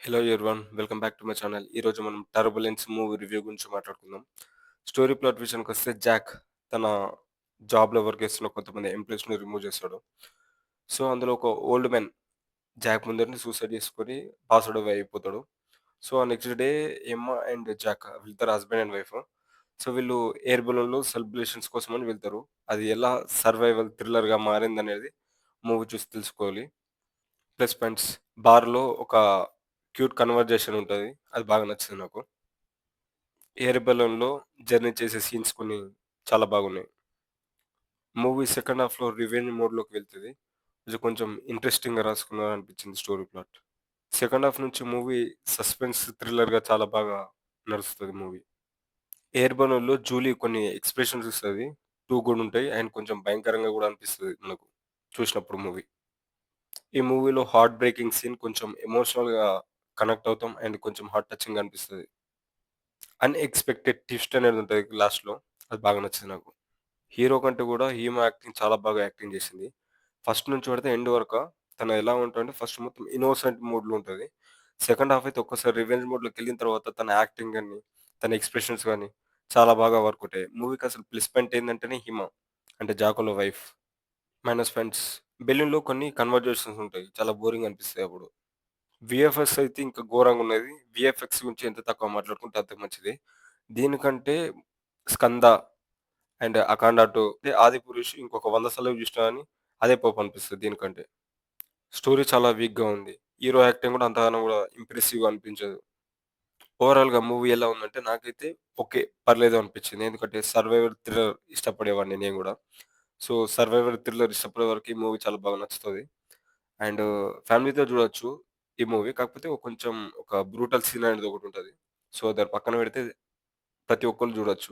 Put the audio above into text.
Hello everyone. Welcome back to my channel. ఈరోజు మనం 'turbulence' movie review గురించి మాట్లాడుకుందాం. స్టోరీ ప్లాట్ విషయానికొస్తే జాక్ తన జాబ్‌లో వర్క్ చేస్తున్న కొంతమంది ఎంప్లాయీస్‌ని రిమూవ్ చేస్తాడు. సో, అందులో ఒక ఓల్డ్ మ్యాన్ జాక్ ముందరనే సూసైడ్ చేసుకొని పాస్డ్ అవే అయిపోతాడు. సో, ఆ next day Emma and Jack వీళ్ళిద్దరు హస్బాండ్ అండ్ వైఫ్. సో, వీళ్ళు ఎయిర్ బెలూన్‌లో సెలబ్రేషన్స్ కోసమని వెళ్తారు. అది ఎలా సర్వైవల్ థ్రిల్లర్‌గా మారిందనేది మూవీ చూసి తెలుసుకోవాలి. ప్లస్ పాయింట్స్ బార్‌లో ఒక క్యూట్ కన్వర్జేషన్ ఉంటది. అది బాగా నచ్చింది నాకు. ఎయిర్ బెలూన్‌లో జర్నీ చేసే సీన్స్ కొన్ని చాలా బాగున్నాయి. మూవీ సెకండ్ హాఫ్‌లో రివెంజ్ మోడ్‌లోకి వెళ్తది. ఇది కొంచెం ఇంట్రెస్టింగ్‌గా రాసుకున్నారనిపించింది స్టోరీ ప్లాట్. సెకండ్ హాఫ్ నుంచి మూవీ సస్పెన్స్ థ్రిల్లర్‌గా చాలా బాగా నడుస్తది మూవీ. ఎయిర్ బెలూన్‌లో జూలీ కొన్ని ఎక్స్‌ప్రెషన్స్ ఇస్తది. 2 కూడా ఉంటాయి. అండ్ కొంచెం భయంకరంగా కూడా అనిపిస్తది మనకు చూసినప్పుడు మూవీ. ఈ మూవీలో హార్ట్ బ్రేకింగ్ సీన్ కొంచెం ఎమోషనల్‌గా కనెక్ట్ అవుతాం. అండ్ కొంచెం హార్ట్ టచింగ్‌గా అనిపిస్తది. అన్‌ఎక్స్‌పెక్టెడ్ ట్విస్ట్ అనేది ఉంటది లాస్ట్‌లో. అది బాగా నచ్చింది నాకు. హీరో కంటే కూడా హీమా యాక్టింగ్ చాలా బాగా యాక్టింగ్ చేసింది. ఫస్ట్ నుంచి పడితే ఎండ్ వరక తను ఎలా ఉంటదంటే ఫస్ట్ మొత్తం ఇన్నోసెంట్ మూడ్‌లో ఉంటది. సెకండ్ హాఫ్ అయితే ఒక్కసారి రివెంజ్ మోడ్‌లోకెళ్ళిన తర్వాత తన యాక్టింగ్ గాని, తన ఎక్స్‌ప్రెషన్స్ గాని చాలా బాగా వర్కౌట్ అయ్యాయి. మూవీకి అసలు ప్లస్ పాయింట్ ఏందంటేనే హిమ. అంటే జాకోల వైఫ్. మైనస్ పాయింట్స్ బెలూన్‌లో కొన్ని కన్వర్జేషన్స్ ఉంటాయి. చాలా బోరింగ్ అనిపిస్తాయి అప్పుడు. వీఎఫ్ఎక్స్ అయితే ఇంకా ఘోరంగున్నది. వీఎఫ్ఎక్స్ గురించి ఎంత తక్కువ మాట్లాడుకుంటే అంత మంచిది. దీనికంటే 'స్కంద' అండ్ 'అఖండ 2' అంటే 'ఆదిపురుష్' ఇంకొక 100 సార్లు చూసినా గాని అదే పోపనిపిస్తది దీనికంటే. స్టోరీ చాలా వీక్‌గా ఉంది. హీరో యాక్టింగ్ కూడా అంతగానం కూడా ఇంప్రెసివ్‌గా అనిపించదు. ఓవరాల్‌గా మూవీ ఎలా ఉందంటే నాకైతే ఓకే. పర్లేదు అనిపించింది. ఎందుకంటే సర్వైవల్ థ్రిల్లర్ ఇష్టపడేవాడిని నేను గూడా. సో, సర్వైవల్ థ్రిల్లర్ ఇష్టపడే వారికి ఈ మూవీ చాలా బాగా నచ్చుతది. అండ్ ఫ్యామిలీతో చూడొచ్చు ఈ మూవీ. కాకపోతే కొంచెం ఒక బ్రూటల్ సీన్ అనేది ఒకటుంటది. సో, దాన్ని పక్కన పెడితే ప్రతి ఒక్కళ్ళు చూడొచ్చు.